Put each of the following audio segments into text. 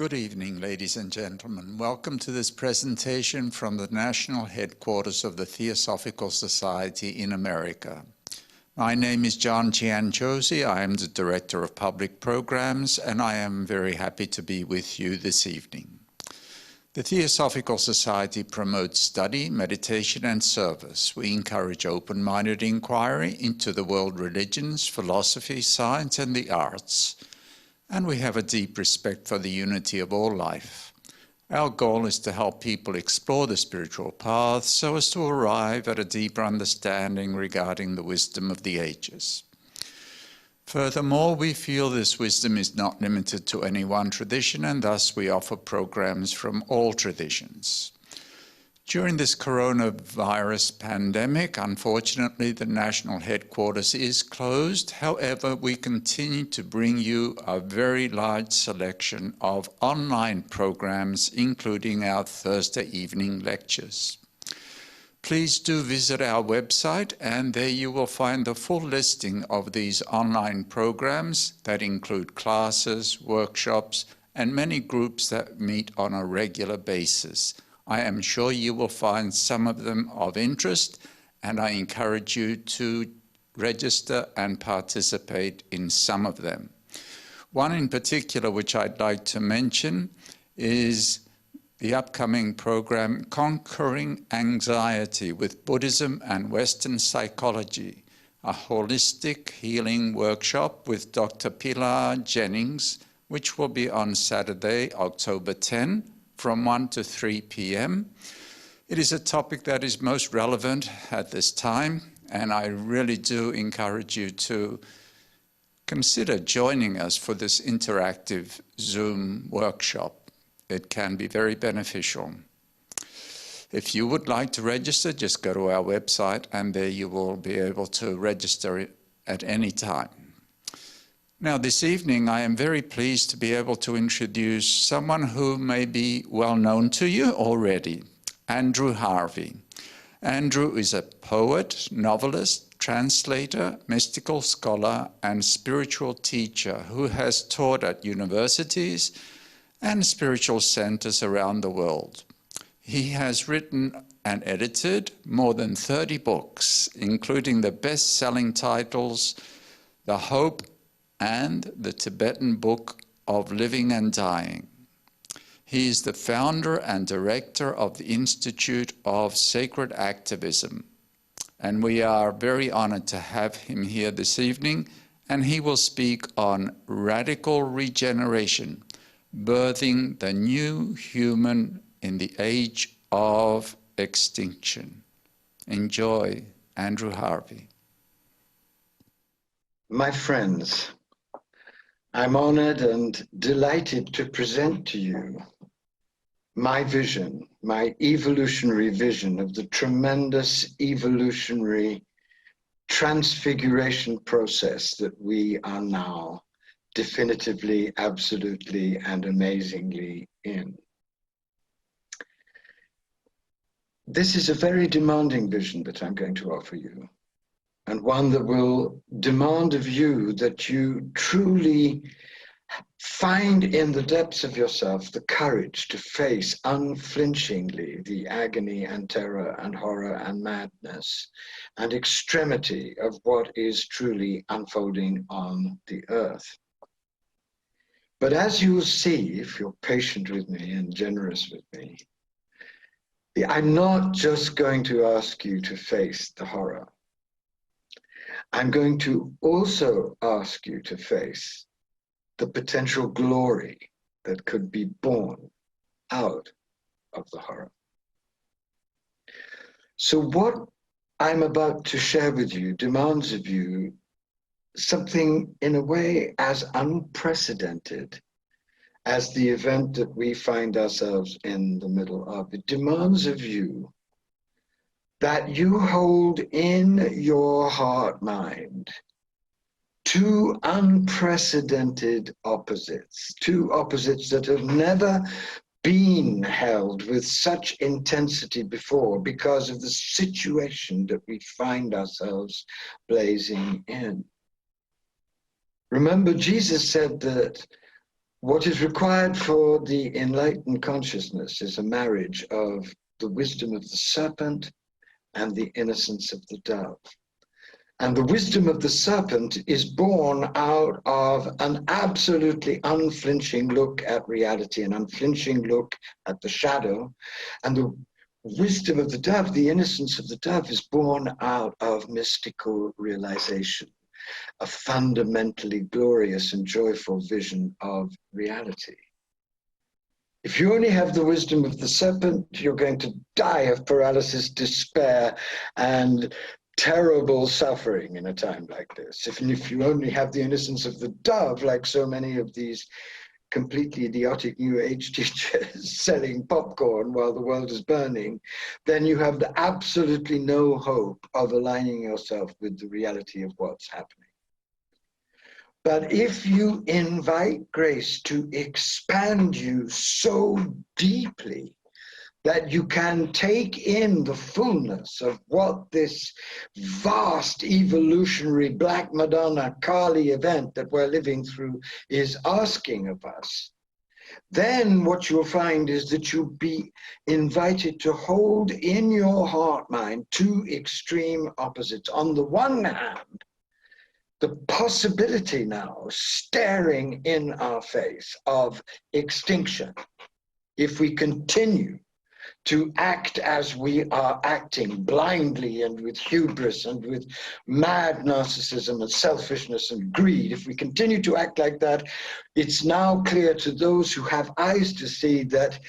Good evening, ladies and gentlemen. Welcome to this presentation from the national headquarters of the Theosophical Society in America. My name is John Gianchosi. I am the Director of Public Programs, and I am very happy to be with you this evening. The Theosophical Society promotes study, meditation, and service. We encourage open-minded inquiry into the world religions, philosophy, science, and the arts. And we have a deep respect for the unity of all life. Our goal is to help people explore the spiritual path so as to arrive at a deeper understanding regarding the wisdom of the ages. Furthermore, we feel this wisdom is not limited to any one tradition, and thus we offer programs from all traditions. During this coronavirus pandemic, unfortunately, the national headquarters is closed. However, we continue to bring you a very large selection of online programs, including our Thursday evening lectures. Please do visit our website, and there you will find the full listing of these online programs that include classes, workshops, and many groups that meet on a regular basis. I am sure you will find some of them of interest, and I encourage you to register and participate in some of them. One in particular which I'd like to mention is the upcoming program, Conquering Anxiety with Buddhism and Western Psychology, a holistic healing workshop with Dr. Pilar Jennings, which will be on Saturday, October 10, from 1 to 3 p.m. It is a topic that is most relevant at this time, and I really do encourage you to consider joining us for this interactive Zoom workshop. It can be very beneficial. If you would like to register, just go to our website, and there you will be able to register at any time. Now, this evening, I am very pleased to be able to introduce someone who may be well known to you already, Andrew Harvey. Andrew is a poet, novelist, translator, mystical scholar, and spiritual teacher who has taught at universities and spiritual centers around the world. He has written and edited more than 30 books, including the best-selling titles, The Hope and the Tibetan Book of Living and Dying. He is the founder and director of the Institute of Sacred Activism, and we are very honored to have him here this evening, and he will speak on radical regeneration, birthing the new human in the age of extinction. Enjoy, Andrew Harvey. My friends, I'm honored and delighted to present to you my vision, my evolutionary vision of the tremendous evolutionary transfiguration process that we are now definitively, absolutely, and amazingly in. This is a very demanding vision that I'm going to offer you, and one that will demand of you that you truly find in the depths of yourself the courage to face unflinchingly the agony and terror and horror and madness and extremity of what is truly unfolding on the earth. But as you will see, if you're patient with me and generous with me, I'm not just going to ask you to face the horror. I'm going to also ask you to face the potential glory that could be born out of the horror. So what I'm about to share with you demands of you something in a way as unprecedented as the event that we find ourselves in the middle of. It demands of you that you hold in your heart-mind two unprecedented opposites, two opposites that have never been held with such intensity before because of the situation that we find ourselves blazing in. Remember, Jesus said that What is required for the enlightened consciousness is a marriage of the wisdom of the serpent and the innocence of the dove. And the wisdom of the serpent is born out of an absolutely unflinching look at reality, an unflinching look at the shadow. And the wisdom of the dove, the innocence of the dove, is born out of mystical realization, a fundamentally glorious and joyful vision of reality. If you only have the wisdom of the serpent, you're going to die of paralysis, despair, and terrible suffering in a time like this. If you only have the innocence of the dove, like so many of these completely idiotic New Age teachers selling popcorn while the world is burning, then you have absolutely no hope of aligning yourself with the reality of what's happening. But if you invite grace to expand you so deeply that you can take in the fullness of what this vast evolutionary Black Madonna Kali event that we're living through is asking of us, then what you'll find is that you'll be invited to hold in your heart mind two extreme opposites. On the one hand, the possibility now staring in our face of extinction if we continue to act as we are acting, blindly and with hubris and with mad narcissism and selfishness and greed. If we continue to act like that, it's now clear to those who have eyes to see that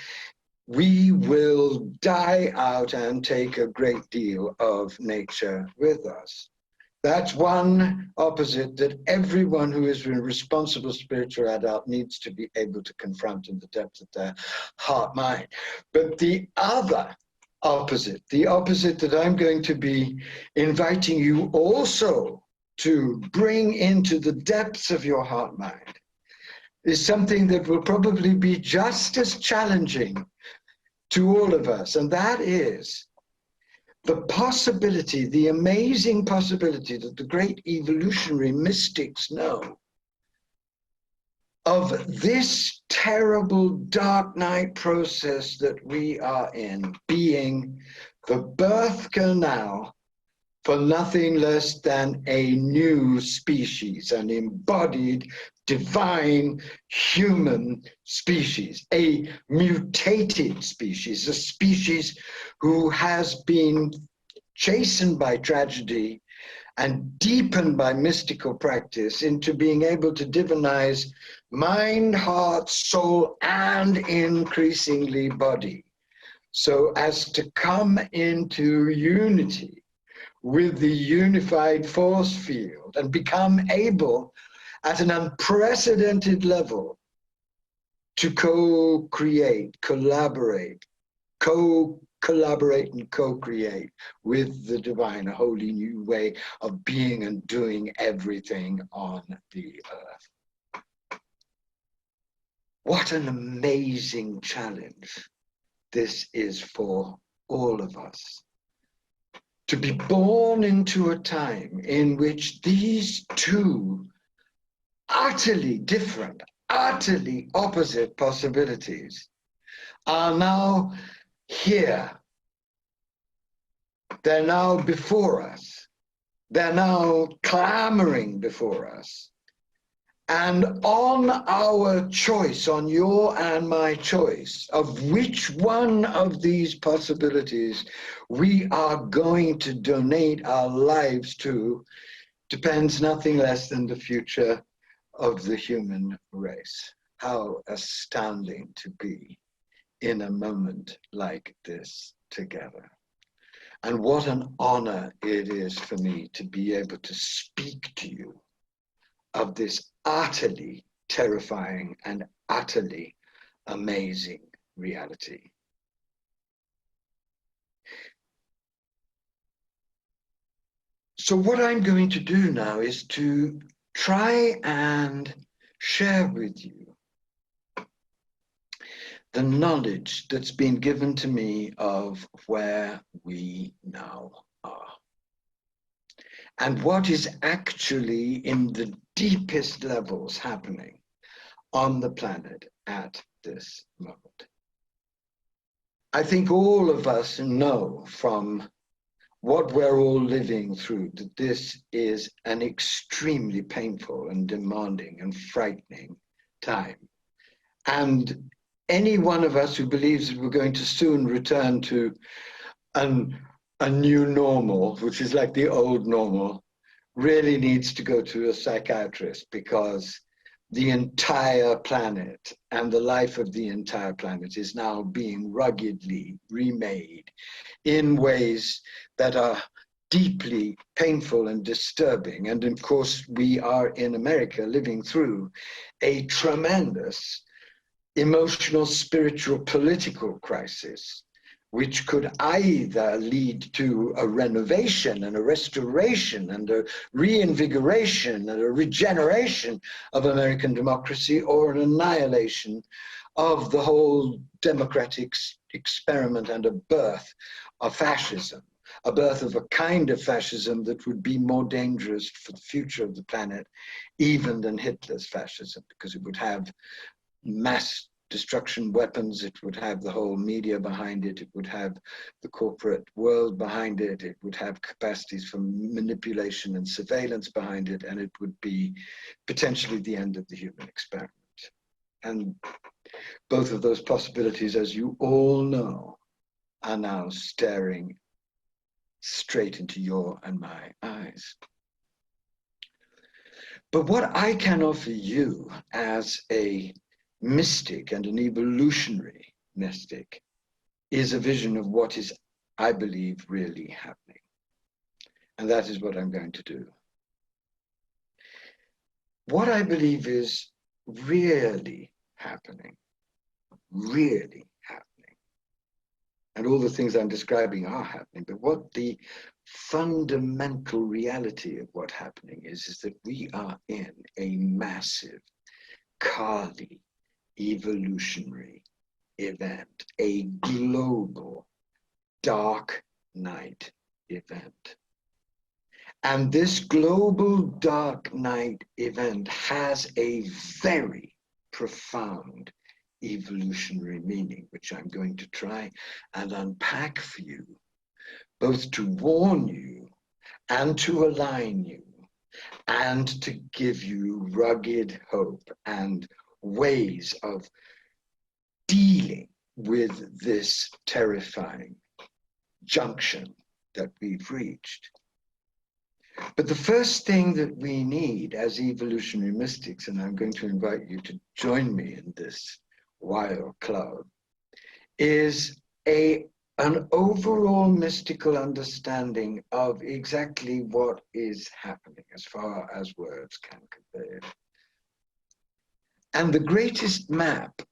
we will die out and take a great deal of nature with us. That's one opposite that everyone who is a responsible spiritual adult needs to be able to confront in the depth of their heart mind. But the other opposite, the opposite that I'm going to be inviting you also to bring into the depths of your heart mind, is something that will probably be just as challenging to all of us, and that is the possibility, the amazing possibility that the great evolutionary mystics know of this terrible dark night process that we are in being the birth canal for nothing less than a new species, an embodied divine human species, a mutated species, a species who has been chastened by tragedy and deepened by mystical practice into being able to divinize mind, heart, soul, and increasingly body, so as to come into unity with the unified force field and become able at an unprecedented level to co-create, collaborate, and co-create with the divine, a wholly new way of being and doing everything on the earth. What an amazing challenge this is for all of us. To be born into a time in which these two utterly different, utterly opposite possibilities are now here. They're now before us. They're now clamoring before us. And on our choice, on your and my choice, of which one of these possibilities we are going to donate our lives to, depends nothing less than the future of the human race. How astounding to be in a moment like this together. And what an honor it is for me to be able to speak to you of this utterly terrifying and utterly amazing reality. So what I'm going to do now is to try and share with you the knowledge that's been given to me of where we now are. And what is actually in the deepest levels happening on the planet at this moment. I think all of us know from what we're all living through that this is an extremely painful and demanding and frightening time. And any one of us who believes that we're going to soon return to a new normal, which is like the old normal, really needs to go to a psychiatrist, because the entire planet and the life of the entire planet is now being ruggedly remade in ways that are deeply painful and disturbing. And of course, we are in America living through a tremendous emotional, spiritual, political crisis, which could either lead to a renovation and a restoration and a reinvigoration and a regeneration of American democracy, or an annihilation of the whole democratic experiment and a birth of fascism, a birth of a kind of fascism that would be more dangerous for the future of the planet even than Hitler's fascism, because it would have mass destruction weapons, it would have the whole media behind it, it would have the corporate world behind it, it would have capacities for manipulation and surveillance behind it, and it would be potentially the end of the human experiment. And both of those possibilities, as you all know, are now staring straight into your and my eyes. But what I can offer you as a mystic and an evolutionary mystic is a vision of what is, I believe, really happening. And that is what I'm going to do. What I believe is really happening, and all the things I'm describing are happening, but what the fundamental reality of what's happening is that we are in a massive Kali evolutionary event, a global dark night event. And this global dark night event has a very profound evolutionary meaning, which I'm going to try and unpack for you, both to warn you and to align you and to give you rugged hope and ways of dealing with this terrifying junction that we've reached. But the first thing that we need as evolutionary mystics, and I'm going to invite you to join me in this wild club, is an overall mystical understanding of exactly what is happening as far as words can convey it. And the greatest map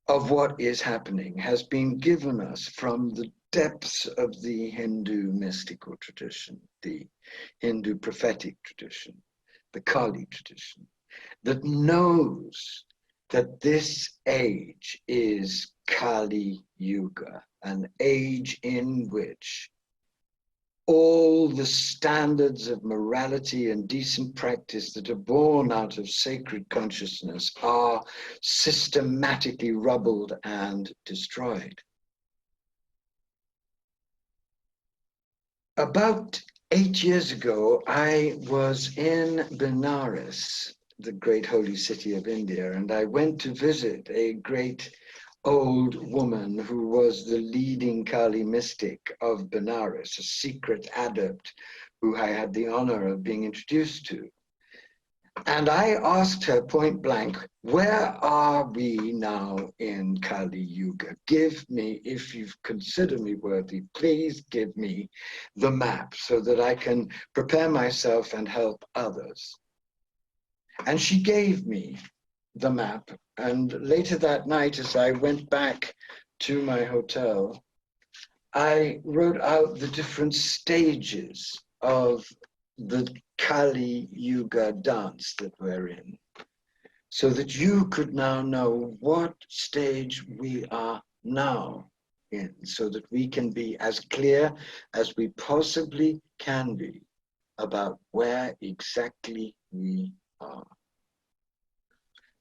of what is happening has been given us from the depths of the Hindu mystical tradition, the Hindu prophetic tradition, the Kali tradition, that knows that this age is Kali Yuga, an age in which all the standards of morality and decent practice that are born out of sacred consciousness are systematically rubbled and destroyed. About 8 years ago, I was in Benares, the great holy city of India, and I went to visit a great old woman who was the leading Kali mystic of Benares, a secret adept who I had the honor of being introduced to. And I asked her point blank, where are we now in Kali Yuga? Give me, if you consider me worthy, please give me the map so that I can prepare myself and help others. And she gave me the map. And later that night, as I went back to my hotel, I wrote out the different stages of the Kali Yuga dance that we're in, so that you could now know what stage we are now in, so that we can be as clear as we possibly can be about where exactly we are.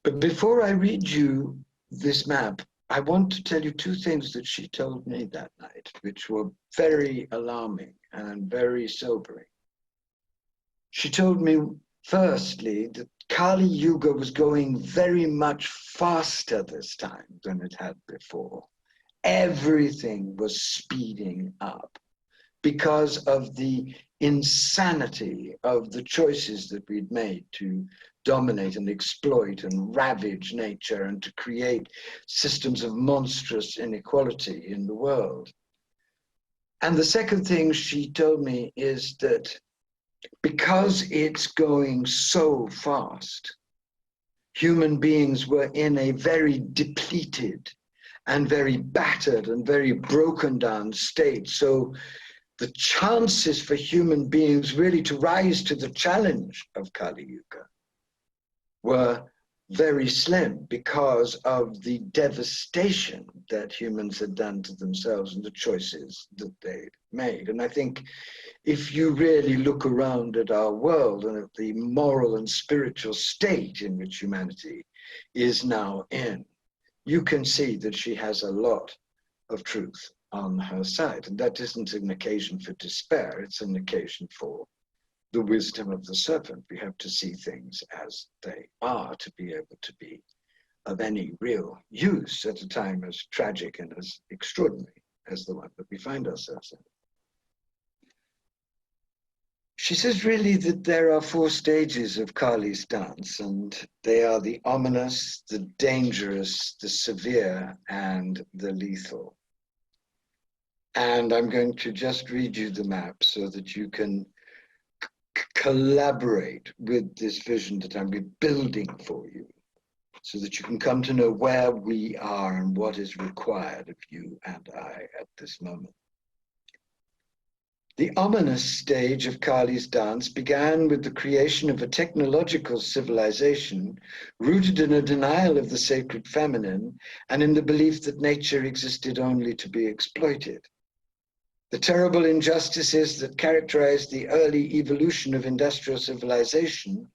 But before I read you this map, I want to tell you two things that she told me that night, which were very alarming and very sobering. She told me, firstly, that Kali Yuga was going very much faster this time than it had before. Everything was speeding up because of the insanity of the choices that we'd made to dominate and exploit and ravage nature and to create systems of monstrous inequality in the world. And the second thing she told me is that because it's going so fast, human beings were in a very depleted and very battered and very broken down state. So the chances for human beings really to rise to the challenge of Kali Yuga were very slim because of the devastation that humans had done to themselves and the choices that they'd made. And I think if you really look around at our world and at the moral and spiritual state in which humanity is now in, you can see that she has a lot of truth on her side. And that isn't an occasion for despair, it's an occasion for the wisdom of the serpent. We have to see things as they are to be able to be of any real use at a time as tragic and as extraordinary as the one that we find ourselves in. She says really that there are four stages of Kali's dance, and they are the ominous, the dangerous, the severe, and the lethal. And I'm going to just read you the map so that you can collaborate with this vision that I'm building for you, so that you can come to know where we are and what is required of you and I at this moment. The ominous stage of Kali's dance began with the creation of a technological civilization rooted in a denial of the sacred feminine and in the belief that nature existed only to be exploited. The terrible injustices that characterized the early evolution of industrial civilization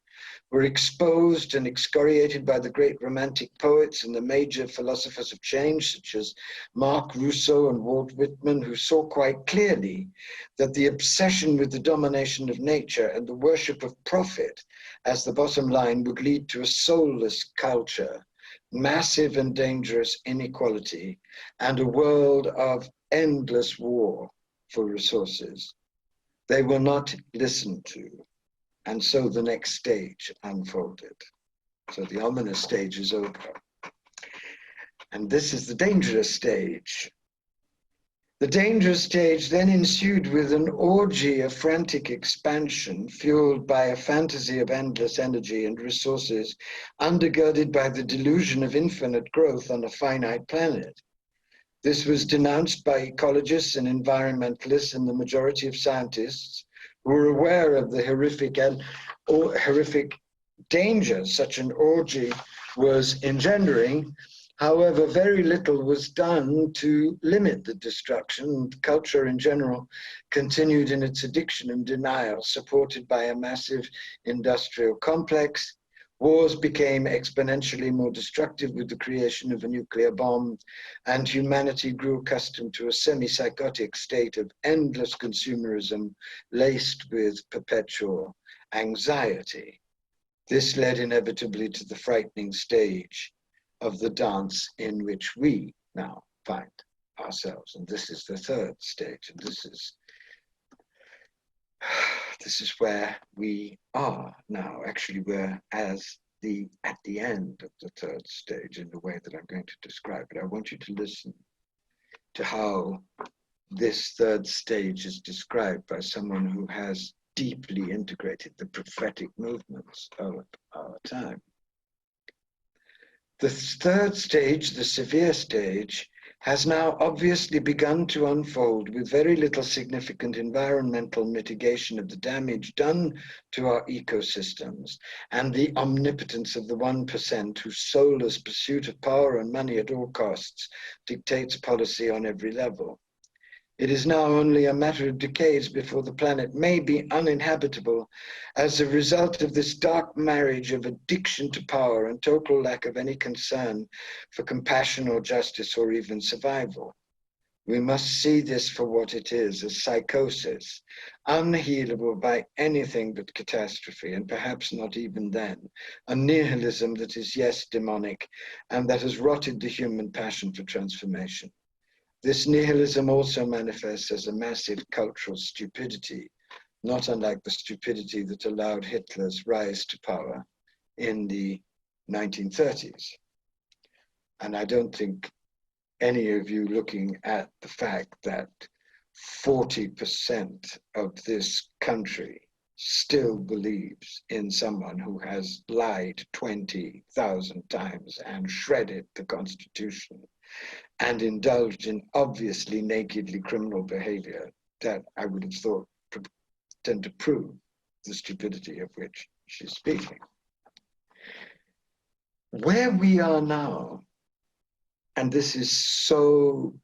were exposed and excoriated by the great Romantic poets and the major philosophers of change, such as Marc Rousseau and Walt Whitman, who saw quite clearly that the obsession with the domination of nature and the worship of profit as the bottom line would lead to a soulless culture, massive and dangerous inequality, and a world of endless war for resources. They were not listened to. And so the next stage unfolded. So the ominous stage is over. And this is the dangerous stage. The dangerous stage then ensued with an orgy of frantic expansion, fueled by a fantasy of endless energy and resources, undergirded by the delusion of infinite growth on a finite planet. This was denounced by ecologists and environmentalists and the majority of scientists, who were aware of the horrific dangers such an orgy was engendering. However, very little was done to limit the destruction. Culture in general continued in its addiction and denial, supported by a massive industrial complex. Wars became exponentially more destructive with the creation of a nuclear bomb, and humanity grew accustomed to a semi-psychotic state of endless consumerism laced with perpetual anxiety. This led inevitably to the frightening stage of the dance in which we now find ourselves. And this is the third stage, and this is where we are now. Actually, we're at the end of the third stage in the way that I'm going to describe it. I want you to listen to how this third stage is described by someone who has deeply integrated the prophetic movements of our time. The third stage, the severe stage, has now obviously begun to unfold with very little significant environmental mitigation of the damage done to our ecosystems and the omnipotence of the 1% whose soulless pursuit of power and money at all costs dictates policy on every level. It is now only a matter of decades before the planet may be uninhabitable as a result of this dark marriage of addiction to power and total lack of any concern for compassion or justice or even survival. We must see this for what it is, a psychosis, unhealable by anything but catastrophe, and perhaps not even then, a nihilism that is, yes, demonic, and that has rotted the human passion for transformation. This nihilism also manifests as a massive cultural stupidity, not unlike the stupidity that allowed Hitler's rise to power in the 1930s. And I don't think any of you looking at the fact that 40% of this country still believes in someone who has lied 20,000 times and shredded the Constitution and indulged in obviously nakedly criminal behavior that I would have thought tend to prove the stupidity of which she's speaking. Where we are now, and this is so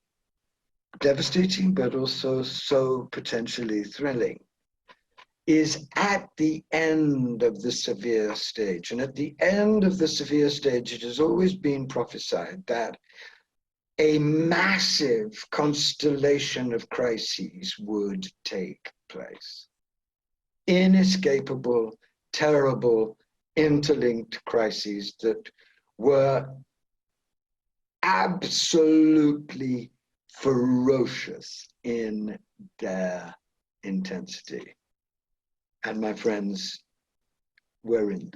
devastating, but also so potentially thrilling, is at the end of the severe stage. And at the end of the severe stage, it has always been prophesied that a massive constellation of crises would take place. Inescapable, terrible, interlinked crises that were absolutely ferocious in their intensity. And my friends, we're in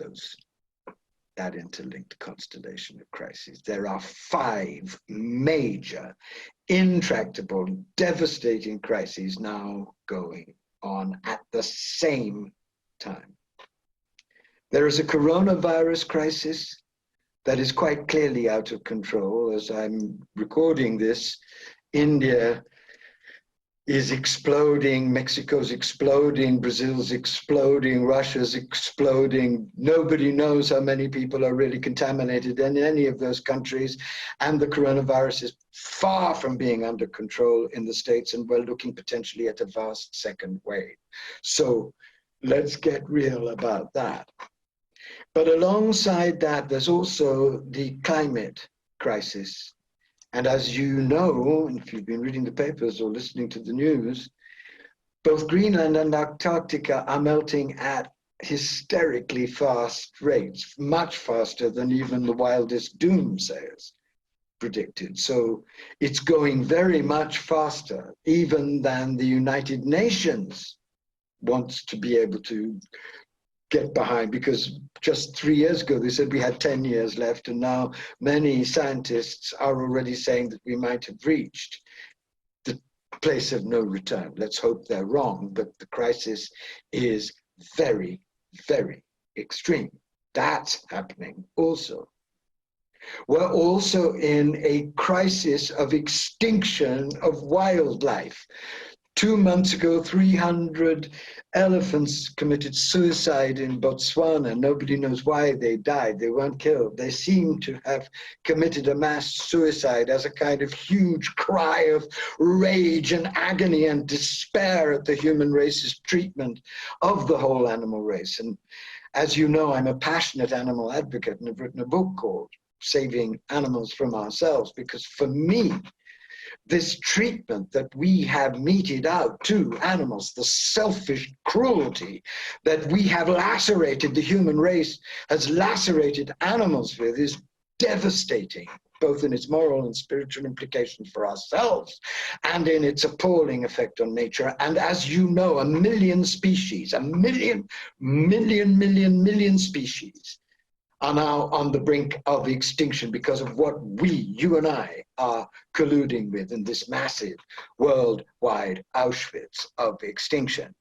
that interlinked constellation of crises. There are 5 major, intractable, devastating crises now going on at the same time. There is a coronavirus crisis that is quite clearly out of control. As I'm recording this, India is exploding, Mexico's exploding, Brazil's exploding, Russia's exploding. Nobody knows how many people are really contaminated in any of those countries. And the coronavirus is far from being under control in the States, and we're looking potentially at a vast second wave. So let's get real about that. But alongside that, there's also the climate crisis. And as you know, and if you've been reading the papers or listening to the news, both Greenland and Antarctica are melting at hysterically fast rates, much faster than even the wildest doomsayers predicted. So it's going very much faster, even than the United Nations wants to be able to get behind, because just 3 years ago they said we had 10 years left, and now many scientists are already saying that we might have reached the place of no return. Let's hope they're wrong, but the crisis is very, very extreme. That's happening also. We're also in a crisis of extinction of wildlife. 2 months ago, 300 elephants committed suicide in Botswana. Nobody knows why they died. They weren't killed. They seem to have committed a mass suicide as a kind of huge cry of rage and agony and despair at the human race's treatment of the whole animal race. And as you know, I'm a passionate animal advocate, and I've written a book called Saving Animals from Ourselves, because for me, this treatment that we have meted out to animals, the selfish cruelty that we have lacerated, the human race has lacerated animals with, is devastating, both in its moral and spiritual implications for ourselves and in its appalling effect on nature. And as you know, 1 million species, 1 million species are now on the brink of extinction because of what we, you and I, are colluding with in this massive worldwide Auschwitz of extinction,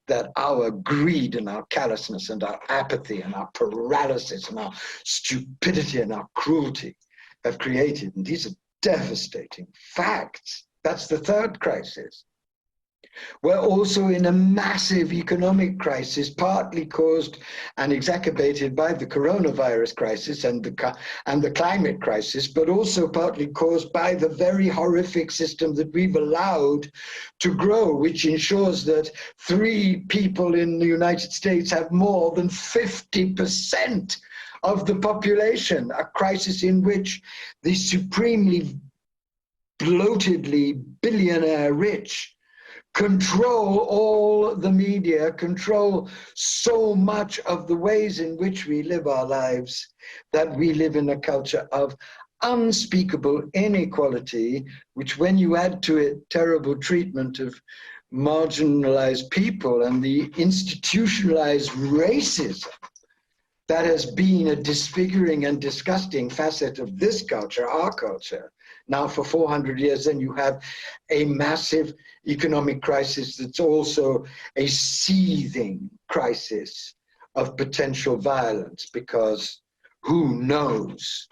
that our greed and our callousness and our apathy and our paralysis and our stupidity and our cruelty have created. And these are devastating facts. That's the third crisis. We're also in a massive economic crisis, partly caused and exacerbated by the coronavirus crisis and the climate crisis, but also partly caused by the very horrific system that we've allowed to grow, which ensures that 3 people in the United States have more than 50% of the population, a crisis in which the supremely bloatedly billionaire rich control all the media, control so much of the ways in which we live our lives, that we live in a culture of unspeakable inequality, which when you add to it terrible treatment of marginalized people and the institutionalized racism that has been a disfiguring and disgusting facet of this culture, our culture, now for 400 years, then you have a massive economic crisis that's also a seething crisis of potential violence, because who knows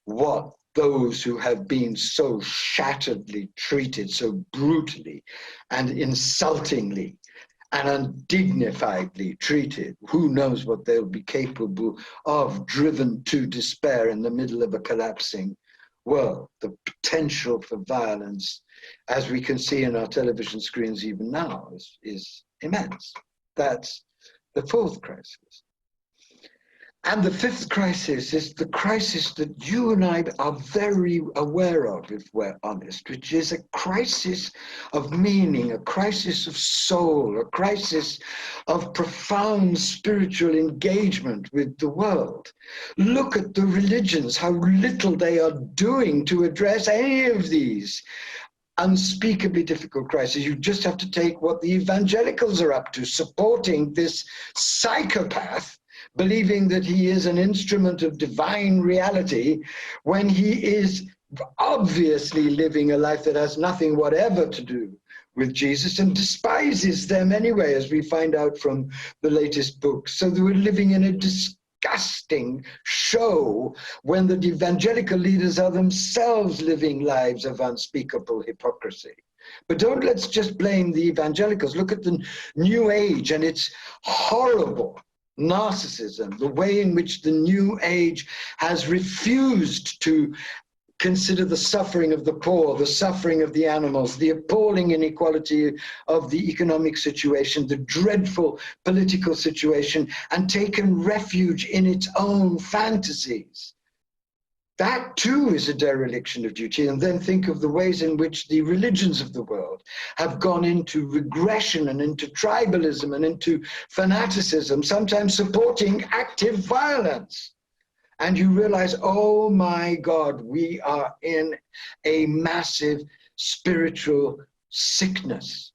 what those who have been so shatteredly treated, so brutally and insultingly and undignifiedly treated, who knows what they'll be capable of, driven to despair in the middle of a collapsing world. The potential for violence, as we can see in our television screens even now, is immense. That's the 4th crisis. And the 5th crisis is the crisis that you and I are very aware of, if we're honest, which is a crisis of meaning, a crisis of soul, a crisis of profound spiritual engagement with the world. Look at the religions, how little they are doing to address any of these unspeakably difficult crises. You just have to take what the evangelicals are up to, supporting this psychopath, believing that he is an instrument of divine reality when he is obviously living a life that has nothing whatever to do with Jesus and despises them anyway, as we find out from the latest books. So they were living in a disgusting show when the evangelical leaders are themselves living lives of unspeakable hypocrisy. But let's just blame the evangelicals. Look at the New Age and its horrible narcissism, the way in which the New Age has refused to consider the suffering of the poor, the suffering of the animals, the appalling inequality of the economic situation, the dreadful political situation, and taken refuge in its own fantasies. That too is a dereliction of duty. And then think of the ways in which the religions of the world have gone into regression and into tribalism and into fanaticism, sometimes supporting active violence. And you realize, oh my God, we are in a massive spiritual sickness,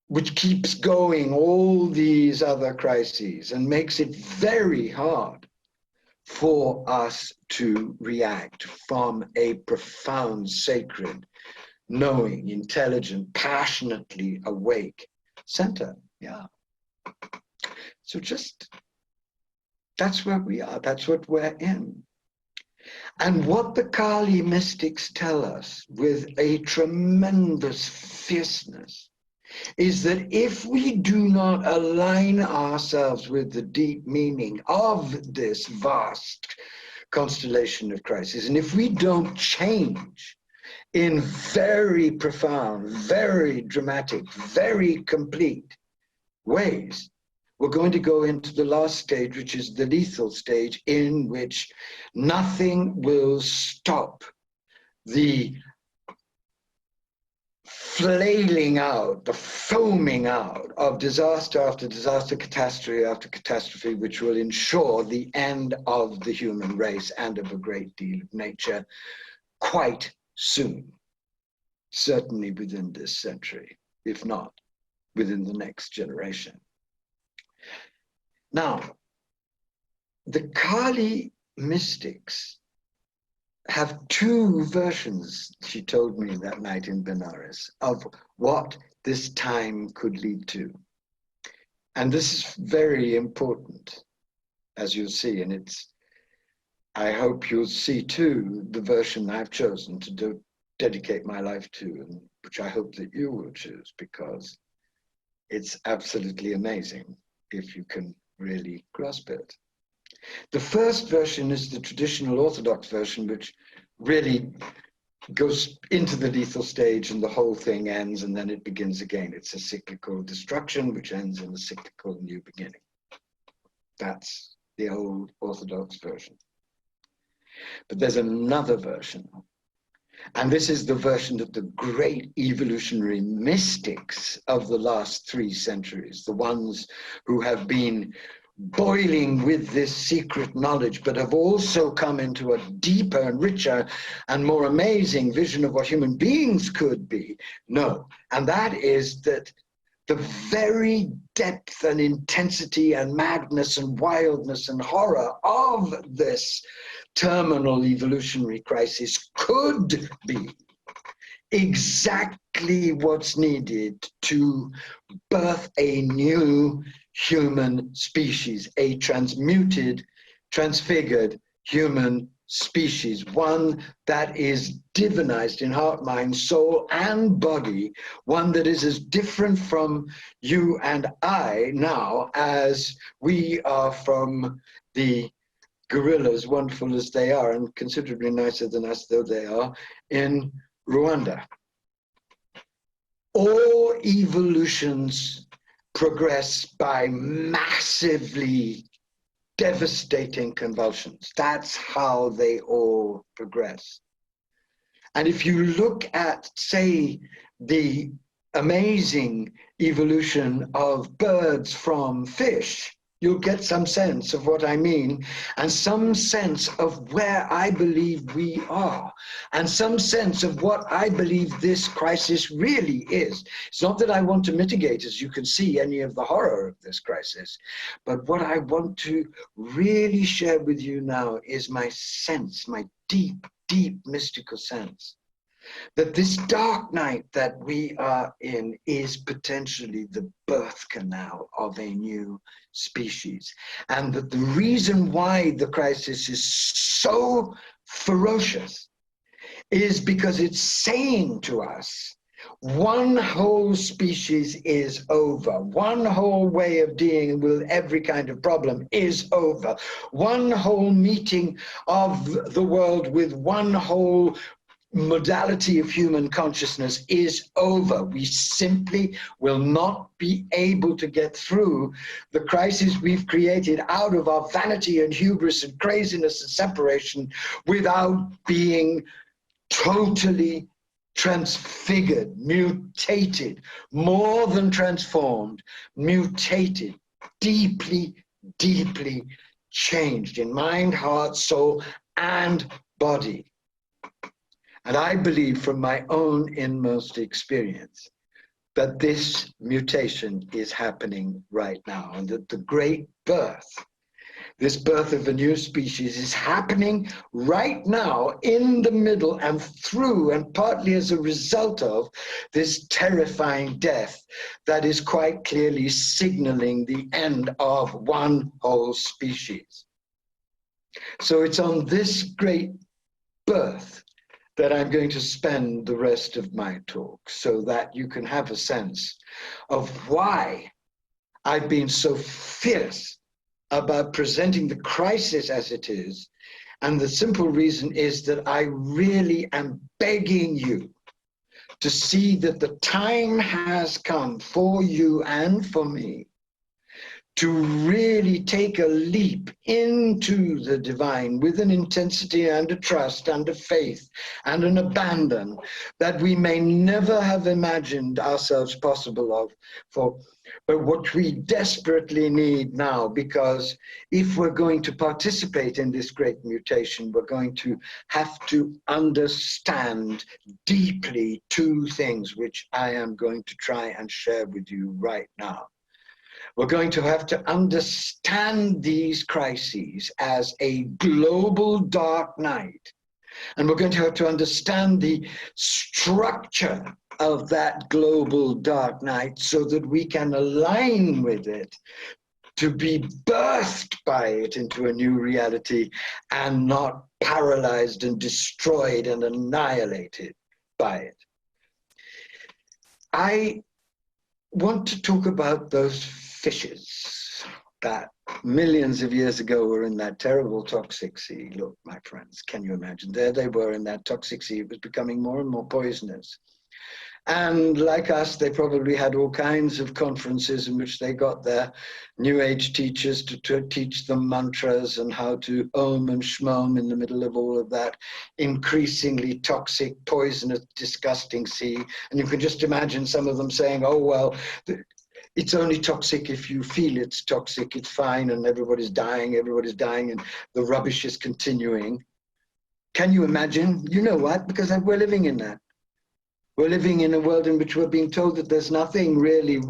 which keeps going all these other crises and makes it very hard for us to react from a profound, sacred, knowing, intelligent, passionately awake center. Yeah. So that's where we are. That's what we're in. And what the Kali mystics tell us with a tremendous fierceness is that if we do not align ourselves with the deep meaning of this vast constellation of crisis, and if we don't change in very profound, very dramatic, very complete ways, we're going to go into the last stage, which is the lethal stage, in which nothing will stop the flailing out, the foaming out of disaster after disaster, catastrophe after catastrophe, which will ensure the end of the human race and of a great deal of nature quite soon, certainly within this century, if not within the next generation. Now, the Kali mystics have 2 versions, she told me that night in Benares, of what this time could lead to. And this is very important, as you'll see, and I hope you'll see too, the version I've chosen to dedicate my life to, and which I hope that you will choose, because it's absolutely amazing if you can really grasp it. The first version is the traditional Orthodox version, which really goes into the lethal stage and the whole thing ends and then it begins again. It's a cyclical destruction which ends in a cyclical new beginning. That's the old Orthodox version. But there's another version, and this is the version that the great evolutionary mystics of the last 3 centuries, the ones who have been boiling with this secret knowledge, but have also come into a deeper and richer and more amazing vision of what human beings could be, know. And that is that the very depth and intensity and madness and wildness and horror of this terminal evolutionary crisis could be exactly what's needed to birth a new human species, a transmuted, transfigured human species, one that is divinized in heart, mind, soul, and body, one that is as different from you and I now as we are from the gorillas, wonderful as they are, and considerably nicer than us though they are, in Rwanda. All evolutions progress by massively devastating convulsions. That's how they all progress. And if you look at, say, the amazing evolution of birds from fish, you'll get some sense of what I mean, and some sense of where I believe we are, and some sense of what I believe this crisis really is. It's not that I want to mitigate, as you can see, any of the horror of this crisis, but what I want to really share with you now is my sense, my deep, deep mystical sense, that this dark night that we are in is potentially the birth canal of a new species. And that the reason why the crisis is so ferocious is because it's saying to us, one whole species is over. One whole way of dealing with every kind of problem is over. One whole meeting of the world with one whole modality of human consciousness is over. We simply will not be able to get through the crisis we've created out of our vanity and hubris and craziness and separation without being totally transfigured, mutated, more than transformed, mutated, deeply, deeply changed in mind, heart, soul, and body. And I believe from my own inmost experience that this mutation is happening right now, and that the great birth, this birth of a new species, is happening right now in the middle and through and partly as a result of this terrifying death that is quite clearly signaling the end of one whole species. So it's on this great birth that I'm going to spend the rest of my talk, so that you can have a sense of why I've been so fierce about presenting the crisis as it is. And the simple reason is that I really am begging you to see that the time has come for you and for me to really take a leap into the divine with an intensity and a trust and a faith and an abandon that we may never have imagined ourselves possible of, but what we desperately need now, because if we're going to participate in this great mutation, we're going to have to understand deeply 2 things, which I am going to try and share with you right now. We're going to have to understand these crises as a global dark night. And we're going to have to understand the structure of that global dark night so that we can align with it, to be birthed by it into a new reality and not paralyzed and destroyed and annihilated by it. I want to talk about those fishes that millions of years ago were in that terrible toxic sea. Look, my friends, can you imagine? There they were in that toxic sea. It was becoming more and more poisonous. And like us, they probably had all kinds of conferences in which they got their New Age teachers to teach them mantras and how to om and shmom in the middle of all of that increasingly toxic, poisonous, disgusting sea. And you can just imagine some of them saying, oh, well, it's only toxic if you feel it's toxic, it's fine, and everybody's dying, and the rubbish is continuing. Can you imagine? You know what? Because we're living in that. We're living in a world in which we're being told that there's nothing really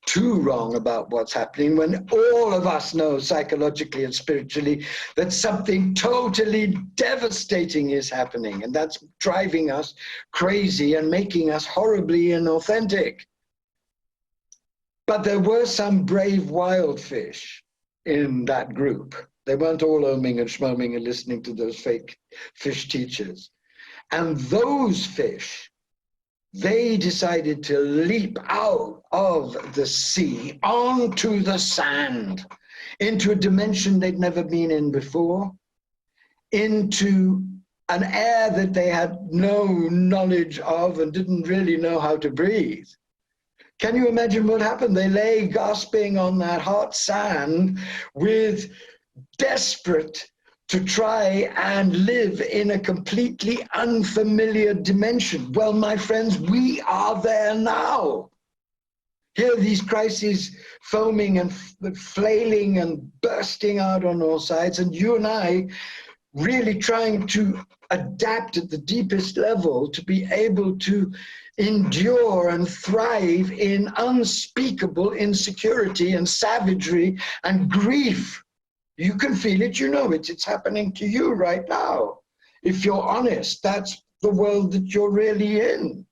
too wrong about what's happening, when all of us know psychologically and spiritually that something totally devastating is happening, and that's driving us crazy and making us horribly inauthentic. But there were some brave wild fish in that group. They weren't all oming and schmoeming and listening to those fake fish teachers. And those fish, they decided to leap out of the sea onto the sand, into a dimension they'd never been in before, into an air that they had no knowledge of and didn't really know how to breathe. Can you imagine what happened? They lay gasping on that hot sand, with desperate to try and live in a completely unfamiliar dimension. Well, my friends, we are there now. Here are these crises foaming and flailing and bursting out on all sides, and you and I really trying to adapt at the deepest level to be able to endure and thrive in unspeakable insecurity and savagery and grief. You can feel it, you know it, it's happening to you right now. If you're honest, that's the world that you're really in.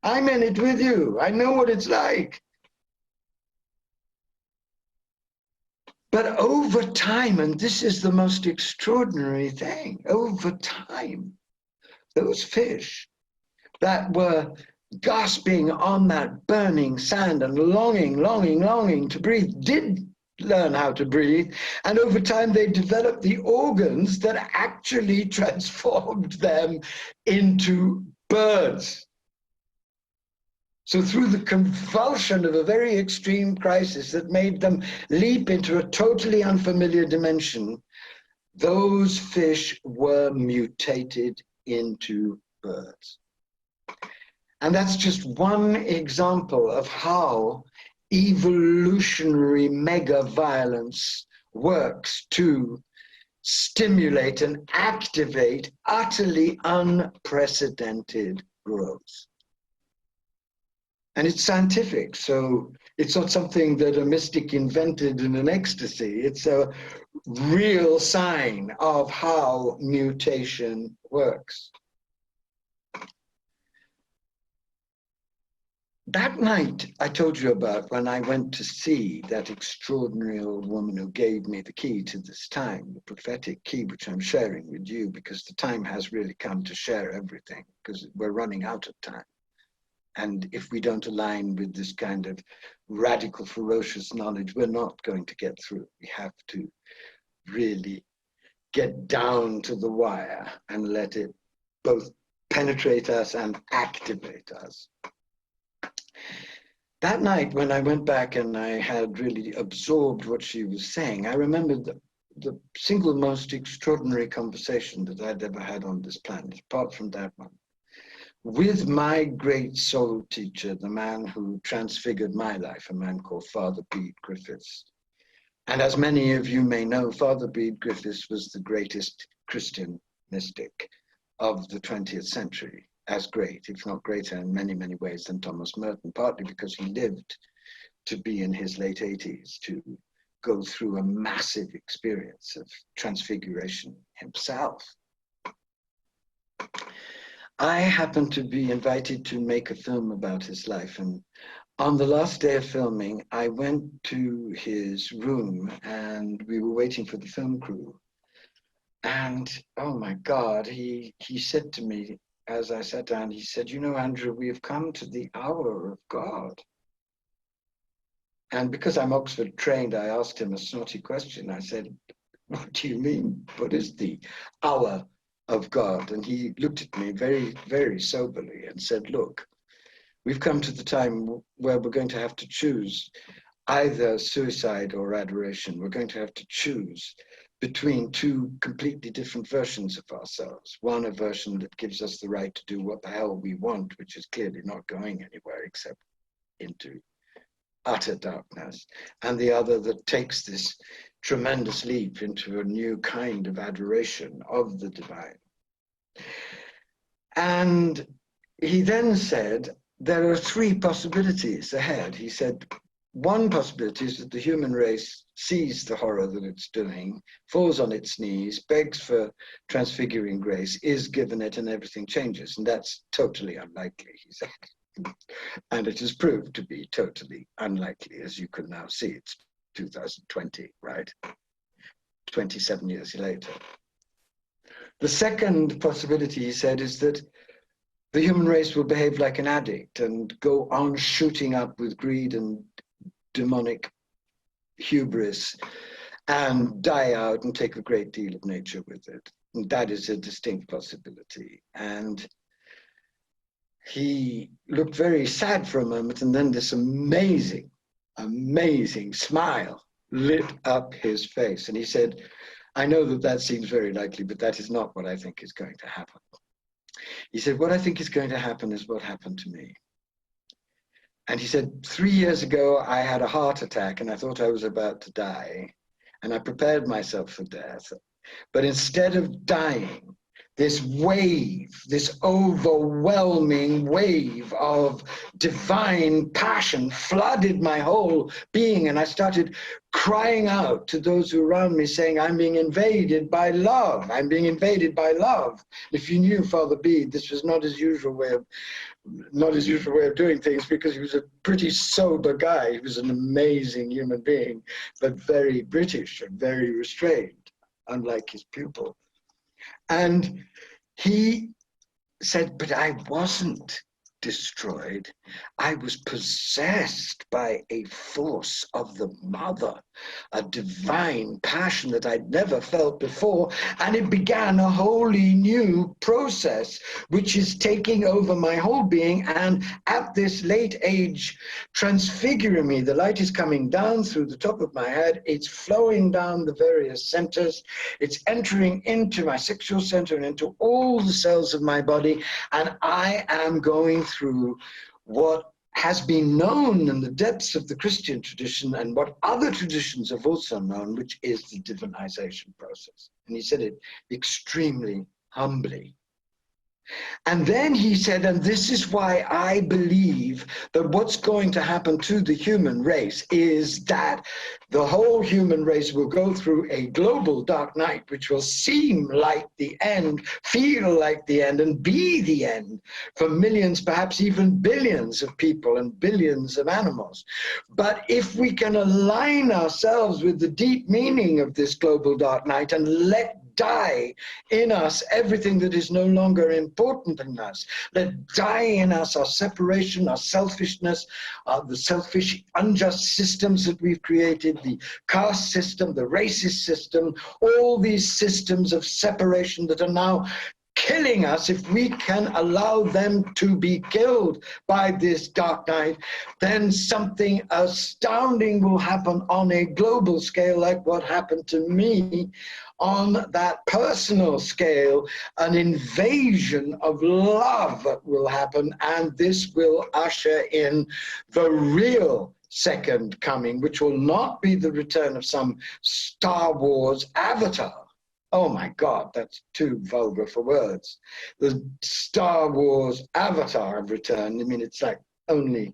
I'm in it with you. I know what it's like. But over time, and this is the most extraordinary thing, over time, those fish that were gasping on that burning sand and longing to breathe did learn how to breathe. And over time, they developed the organs that actually transformed them into birds. So through the convulsion of a very extreme crisis that made them leap into a totally unfamiliar dimension, those fish were mutated into birds. And that's just one example of how evolutionary mega violence works to stimulate and activate utterly unprecedented growth. And it's scientific, so it's not something that a mystic invented in an ecstasy. It's a real sign of how mutation works. That night I told you about, when I went to see that extraordinary old woman who gave me the key to this time, the prophetic key, which I'm sharing with you, because the time has really come to share everything, because we're running out of time. And if we don't align with this kind of radical, ferocious knowledge, we're not going to get through. We have to really get down to the wire and let it both penetrate us and activate us. That night, when I went back and I had really absorbed what she was saying, I remembered the single most extraordinary conversation that I'd ever had on this planet, apart from that one, with my great soul teacher, the man who transfigured my life, a man called Father Bede Griffiths. And as many of you may know, Father Bede Griffiths was the greatest Christian mystic of the 20th century, as great, if not greater in many, many ways than Thomas Merton, partly because he lived to be in his late 80s, to go through a massive experience of transfiguration himself. I happened to be invited to make a film about his life, and on the last day of filming, I went to his room and we were waiting for the film crew. And oh my God, he said to me, as I sat down, he said, "You know, Andrew, we have come to the hour of God." And because I'm Oxford trained, I asked him a snotty question. I said, "What do you mean? What is the hour of God?" And he looked at me very, very soberly and said, "Look, we've come to the time where we're going to have to choose either suicide or adoration. We're going to have to choose between two completely different versions of ourselves. One, a version that gives us the right to do what the hell we want, which is clearly not going anywhere except into utter darkness, and the other that takes this tremendous leap into a new kind of adoration of the divine." And he then said, there are three possibilities ahead. He said, one possibility is that the human race sees the horror that it's doing, falls on its knees, begs for transfiguring grace, is given it, and everything changes. And that's totally unlikely, he said. And it has proved to be totally unlikely, as you can now see. It's 2020, right? 27 years later. The second possibility, he said, is that the human race will behave like an addict and go on shooting up with greed and demonic hubris and die out and take a great deal of nature with it. And that is a distinct possibility. And he looked very sad for a moment, and then this amazing, amazing smile lit up his face. And he said, "I know that that seems very likely, but that is not what I think is going to happen." He said, "What I think is going to happen is what happened to me." And he said, 3 years ago, I had a heart attack and I thought I was about to die. And I prepared myself for death. But instead of dying, this wave, this overwhelming wave of divine passion flooded my whole being. And I started crying out to those who were around me, saying, "I'm being invaded by love. I'm being invaded by love." If you knew Father Bede, this was not his usual way of doing things, because he was a pretty sober guy. He was an amazing human being, but very British and very restrained, unlike his pupil. And he said, "But I wasn't destroyed. I was possessed by a force of the mother, a divine passion that I'd never felt before. And it began a wholly new process, which is taking over my whole being. And at this late age, transfiguring me. The light is coming down through the top of my head. It's flowing down the various centers. It's entering into my sexual center and into all the cells of my body. And I am going through what has been known in the depths of the Christian tradition and what other traditions have also known, which is the divinization process." And he said it extremely humbly. And then he said, and this is why I believe that what's going to happen to the human race is that the whole human race will go through a global dark night, which will seem like the end, feel like the end, and be the end for millions, perhaps even billions of people and billions of animals. But if we can align ourselves with the deep meaning of this global dark night and let die in us everything that is no longer important in us. Let die in us our separation, our selfishness, the selfish, unjust systems that we've created, the caste system, the racist system, all these systems of separation that are now killing us. If we can allow them to be killed by this dark night, then something astounding will happen on a global scale, like what happened to me on that personal scale. An invasion of love will happen, and this will usher in the real second coming, which will not be the return of some Star Wars avatar. Oh my God, that's too vulgar for words. The Star Wars avatar of return, I mean, it's like only,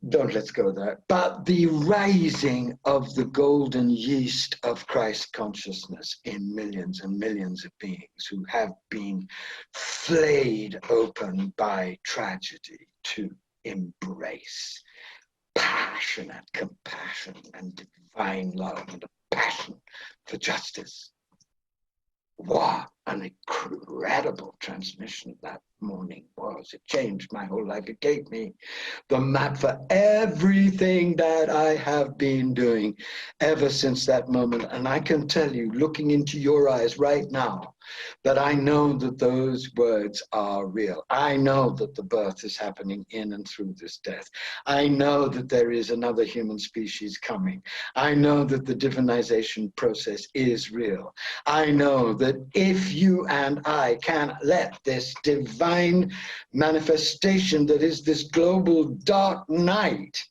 don't let's go there. But the rising of the golden yeast of Christ consciousness in millions and millions of beings who have been flayed open by tragedy to embrace passionate compassion and divine love and a passion for justice. Wow, an incredible transmission that morning was. It changed my whole life. It gave me the map for everything that I have been doing ever since that moment. And I can tell you, looking into your eyes right now, that I know that those words are real. I know that the birth is happening in and through this death. I know that there is another human species coming. I know that the divinization process is real. I know that if you and I can let this divine manifestation that is this global dark night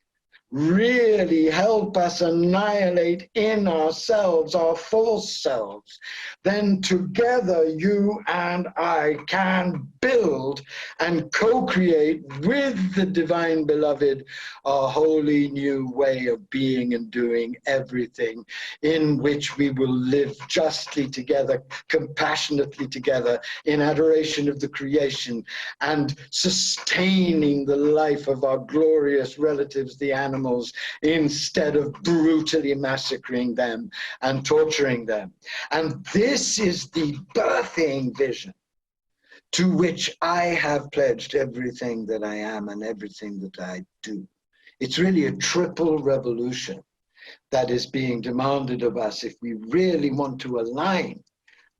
really help us annihilate in ourselves our false selves, then together you and I can build and co-create with the divine beloved a wholly new way of being and doing everything, in which we will live justly together, compassionately together, in adoration of the creation, and sustaining the life of our glorious relatives, the animals, instead of brutally massacring them and torturing them. And this is the birthing vision to which I have pledged everything that I am and everything that I do. It's really a triple revolution that is being demanded of us if we really want to align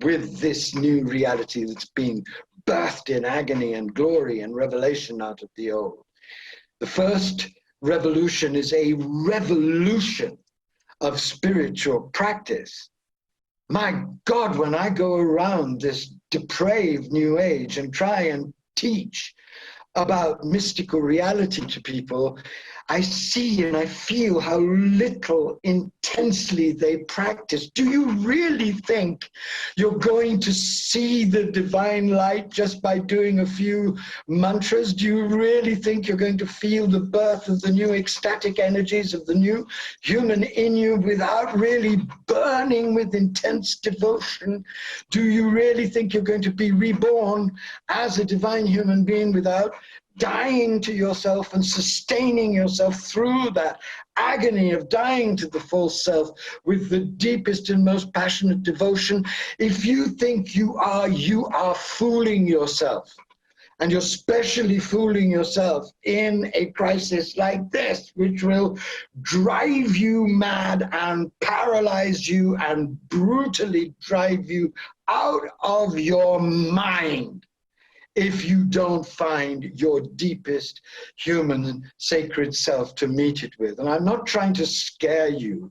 with this new reality that's being birthed in agony and glory and revelation out of the old. The first revolution is a revolution of spiritual practice. My God, when I go around this depraved new age and try and teach about mystical reality to people, I see and I feel how little intensely they practice. Do you really think you're going to see the divine light just by doing a few mantras? Do you really think you're going to feel the birth of the new ecstatic energies of the new human in you without really burning with intense devotion? Do you really think you're going to be reborn as a divine human being without dying to yourself and sustaining yourself through that agony of dying to the false self with the deepest and most passionate devotion? If you think you are fooling yourself. And you're specially fooling yourself in a crisis like this, which will drive you mad and paralyze you and brutally drive you out of your mind if you don't find your deepest human sacred self to meet it with. And I'm not trying to scare you.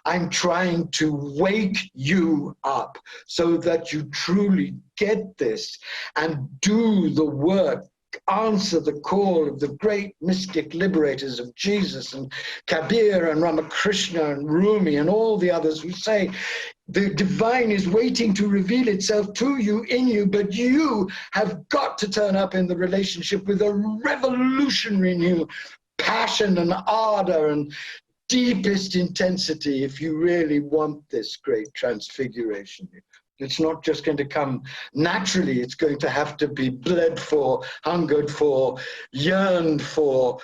I'm trying to wake you up so that you truly get this and do the work, answer the call of the great mystic liberators of Jesus and Kabir and Ramakrishna and Rumi and all the others who say, the divine is waiting to reveal itself to you, in you, but you have got to turn up in the relationship with a revolutionary new passion and ardor and deepest intensity if you really want this great transfiguration. It's not just going to come naturally. It's going to have to be bled for, hungered for, yearned for,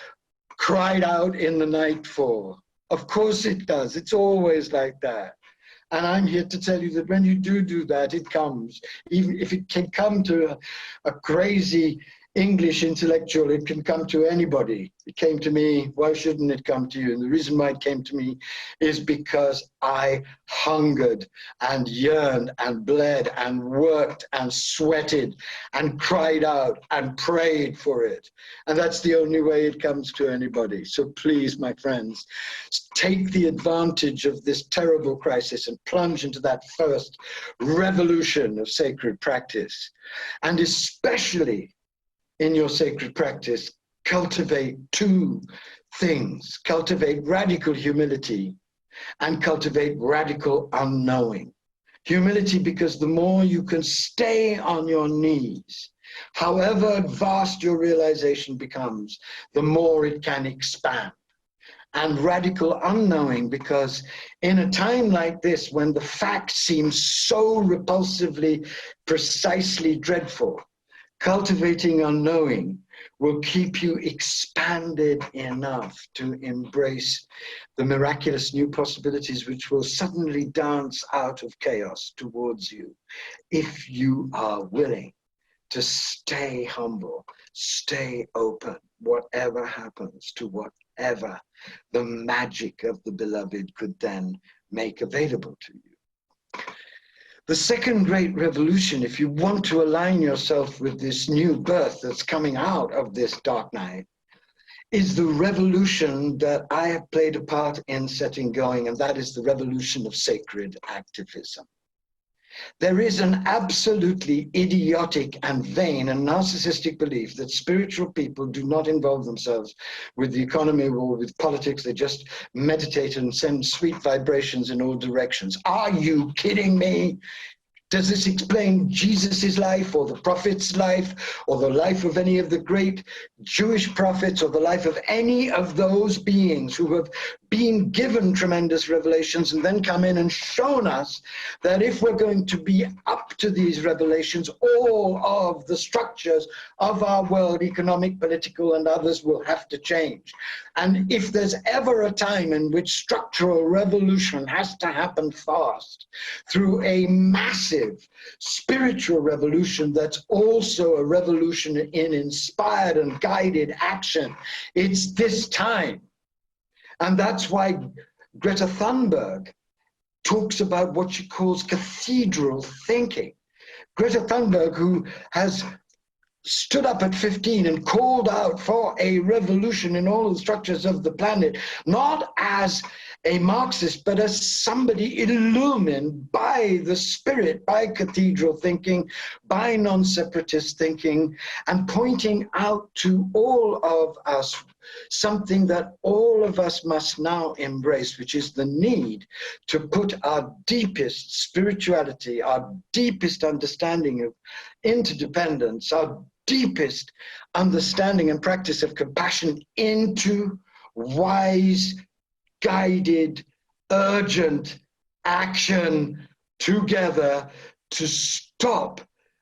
cried out in the night for. Of course it does. It's always like that. And I'm here to tell you that when you do that, it comes. Even if it can come to a crazy English intellectual, it can come to anybody. It came to me, why shouldn't it come to you? And the reason why it came to me is because I hungered and yearned and bled and worked and sweated and cried out and prayed for it. And that's the only way it comes to anybody. So please, my friends, take the advantage of this terrible crisis and plunge into that first revolution of sacred practice. And especially in your sacred practice, cultivate two things. Cultivate radical humility and cultivate radical unknowing. Humility, because the more you can stay on your knees, however vast your realization becomes, the more it can expand. And radical unknowing, because in a time like this, when the fact seems so repulsively, precisely dreadful, cultivating unknowing will keep you expanded enough to embrace the miraculous new possibilities which will suddenly dance out of chaos towards you, if you are willing to stay humble, stay open, whatever happens, to whatever the magic of the beloved could then make available to you. The second great revolution, if you want to align yourself with this new birth that's coming out of this dark night, is the revolution that I have played a part in setting going, and that is the revolution of sacred activism. There is an absolutely idiotic and vain and narcissistic belief that spiritual people do not involve themselves with the economy or with politics. They just meditate and send sweet vibrations in all directions. Are you kidding me? Does this explain Jesus's life or the prophet's life or the life of any of the great Jewish prophets or the life of any of those beings who have been given tremendous revelations and then come in and shown us that if we're going to be up to these revelations, all of the structures of our world, economic, political, and others, will have to change. And if there's ever a time in which structural revolution has to happen fast through a massive spiritual revolution that's also a revolution in inspired and guided action, it's this time. And that's why Greta Thunberg talks about what she calls cathedral thinking. Greta Thunberg, who has stood up at 15 and called out for a revolution in all the structures of the planet, not as a Marxist, but as somebody illumined by the spirit, by cathedral thinking, by non-separatist thinking, and pointing out to all of us something that all of us must now embrace, which is the need to put our deepest spirituality, our deepest understanding of interdependence, our deepest understanding and practice of compassion into wise, guided, urgent action together to stop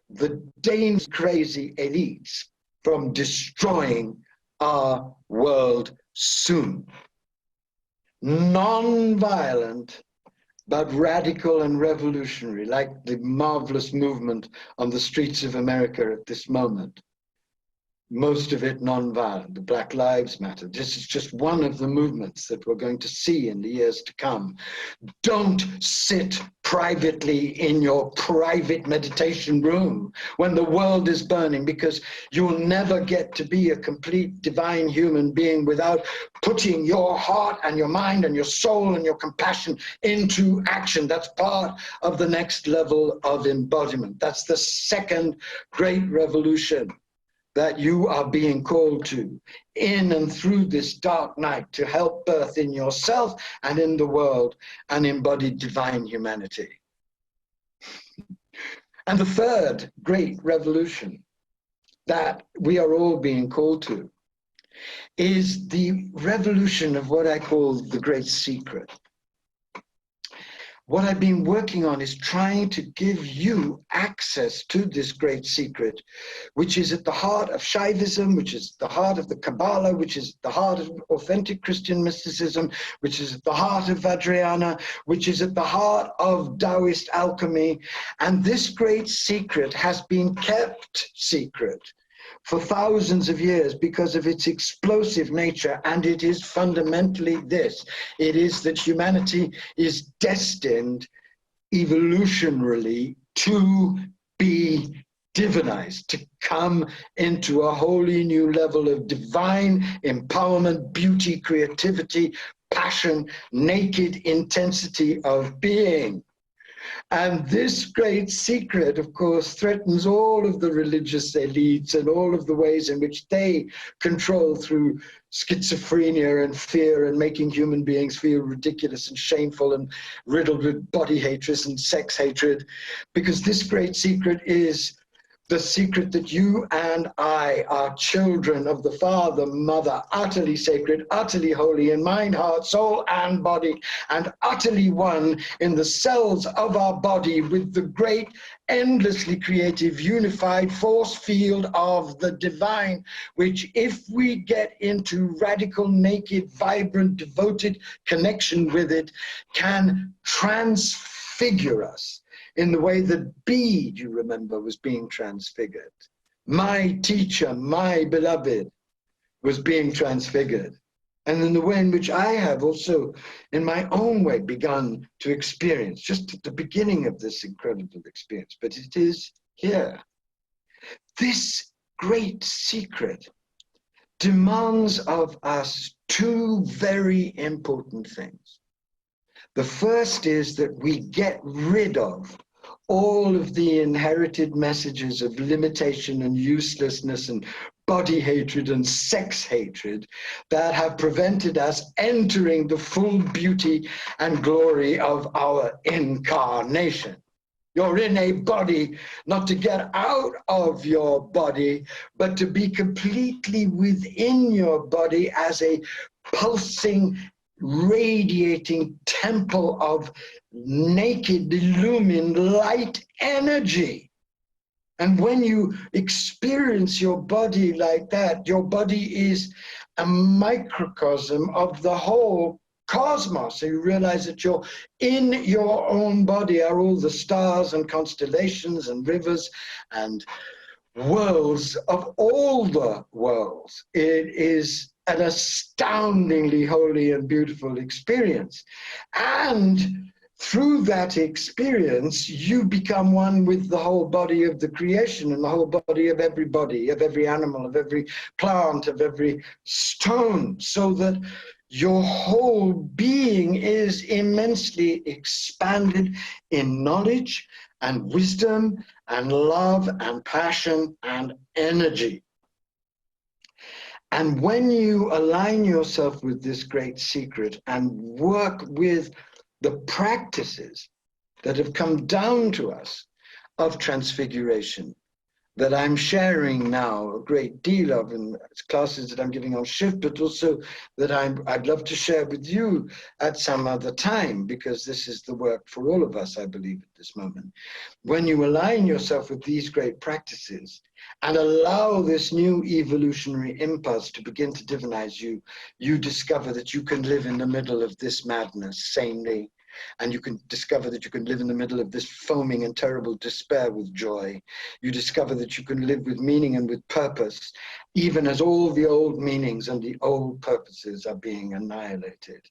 the dangerous, crazy elites from destroying our world soon. Non-violent, but radical and revolutionary, like the marvelous movement on the streets of America at this moment. Most of it non-violent. The Black Lives Matter. This is just one of the movements that we're going to see in the years to come. Don't sit privately in your private meditation room when the world is burning, because you'll never get to be a complete divine human being without putting your heart and your mind and your soul and your compassion into action. That's part of the next level of embodiment. That's the second great revolution that you are being called to in and through this dark night, to help birth in yourself and in the world an embodied divine humanity. And the third great revolution that we are all being called to is the revolution of what I call the great secret. What I've been working on is trying to give you access to this great secret, which is at the heart of Shaivism, which is the heart of the Kabbalah, which is the heart of authentic Christian mysticism, which is at the heart of Vajrayana, which is at the heart of Taoist alchemy. And this great secret has been kept secret for thousands of years because of its explosive nature, and it is fundamentally this. It is that humanity is destined evolutionarily to be divinized, to come into a wholly new level of divine empowerment, beauty, creativity, passion, naked intensity of being. And this great secret, of course, threatens all of the religious elites and all of the ways in which they control through schizophrenia and fear and making human beings feel ridiculous and shameful and riddled with body hatred and sex hatred. Because this great secret is the secret that you and I are children of the Father, Mother, utterly sacred, utterly holy in mind, heart, soul, and body, and utterly one in the cells of our body with the great, endlessly creative, unified force field of the divine, which, if we get into radical, naked, vibrant, devoted connection with it, can transfigure us in the way that Bede, you remember, was being transfigured. My teacher, my beloved, was being transfigured. And in the way in which I have also, in my own way, begun to experience, just at the beginning of this incredible experience, but it is here. This great secret demands of us two very important things. The first is that we get rid of all of the inherited messages of limitation and uselessness and body hatred and sex hatred that have prevented us entering the full beauty and glory of our incarnation. You're in a body, not to get out of your body, but to be completely within your body as a pulsing, radiating temple of naked, illumined light energy. And when you experience your body like that, your body is a microcosm of the whole cosmos. So you realize that you're in your own body are all the stars and constellations and rivers and worlds of all the worlds. It is an astoundingly holy and beautiful experience. And through that experience, you become one with the whole body of the creation and the whole body, of every animal, of every plant, of every stone, so that your whole being is immensely expanded in knowledge and wisdom and love and passion and energy. And when you align yourself with this great secret and work with the practices that have come down to us of transfiguration, that I'm sharing now a great deal of in classes that I'm giving on shift, but also that I'd love to share with you at some other time, because this is the work for all of us, I believe, at this moment. When you align yourself with these great practices and allow this new evolutionary impulse to begin to divinize you, you discover that you can live in the middle of this madness sanely. And you can discover that you can live in the middle of this foaming and terrible despair with joy. You discover that you can live with meaning and with purpose, even as all the old meanings and the old purposes are being annihilated.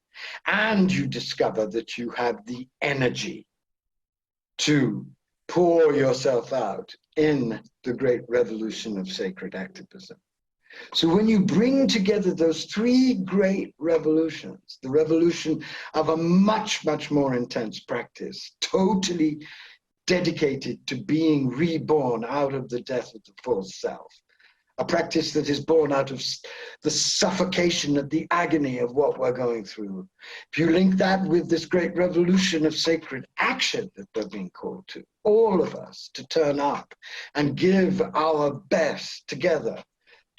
And you discover that you have the energy to pour yourself out in the great revolution of sacred activism. So when you bring together those three great revolutions, the revolution of a much, much more intense practice, totally dedicated to being reborn out of the death of the false self, a practice that is born out of the suffocation and the agony of what we're going through. If you link that with this great revolution of sacred action that we're being called to, all of us to turn up and give our best together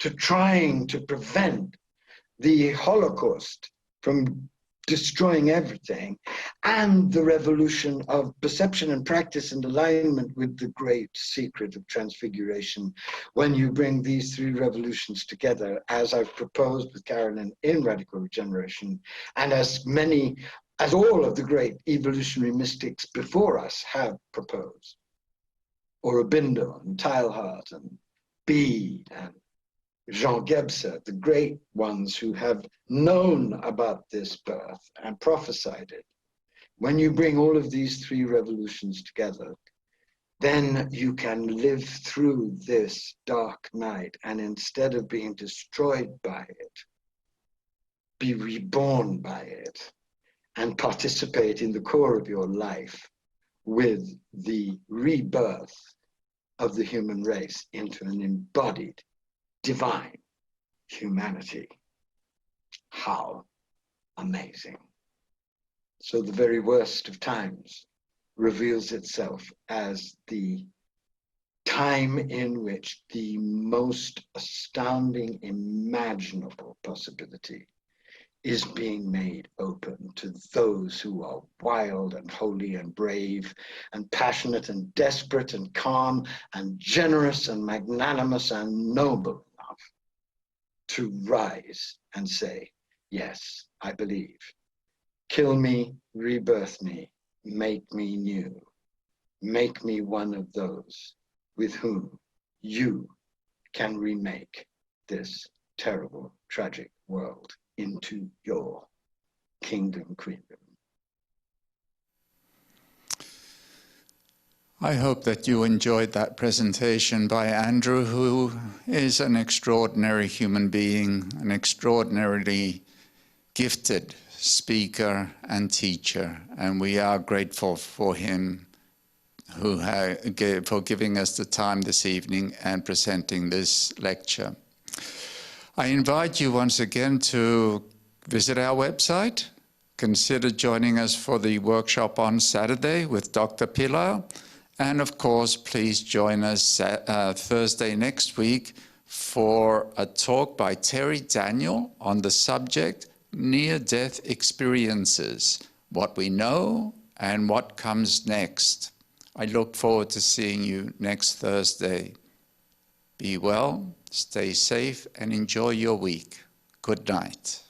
to trying to prevent the Holocaust from destroying everything, and the revolution of perception and practice and alignment with the great secret of transfiguration. When you bring these three revolutions together, as I've proposed with Carolyn in Radical Regeneration, and as all of the great evolutionary mystics before us have proposed, Aurobindo and Teilhard and Bede and Jean Gebser, the great ones who have known about this birth and prophesied it. When you bring all of these three revolutions together, then you can live through this dark night, and instead of being destroyed by it, be reborn by it and participate in the core of your life with the rebirth of the human race into an embodied divine humanity. How amazing. So the very worst of times reveals itself as the time in which the most astounding imaginable possibility is being made open to those who are wild and holy and brave and passionate and desperate and calm and generous and magnanimous and noble enough to rise and say, yes, I believe. Kill me, rebirth me, make me new. Make me one of those with whom you can remake this terrible, tragic world into your kingdom, queendom. I hope that you enjoyed that presentation by Andrew, who is an extraordinary human being, an extraordinarily gifted speaker and teacher, and we are grateful for him for giving us the time this evening and presenting this lecture. I invite you once again to visit our website. Consider joining us for the workshop on Saturday with Dr. Pilar. And of course, please join us Thursday next week for a talk by Terry Daniel on the subject near-death experiences, what we know and what comes next. I look forward to seeing you next Thursday. Be well, stay safe, and enjoy your week. Good night.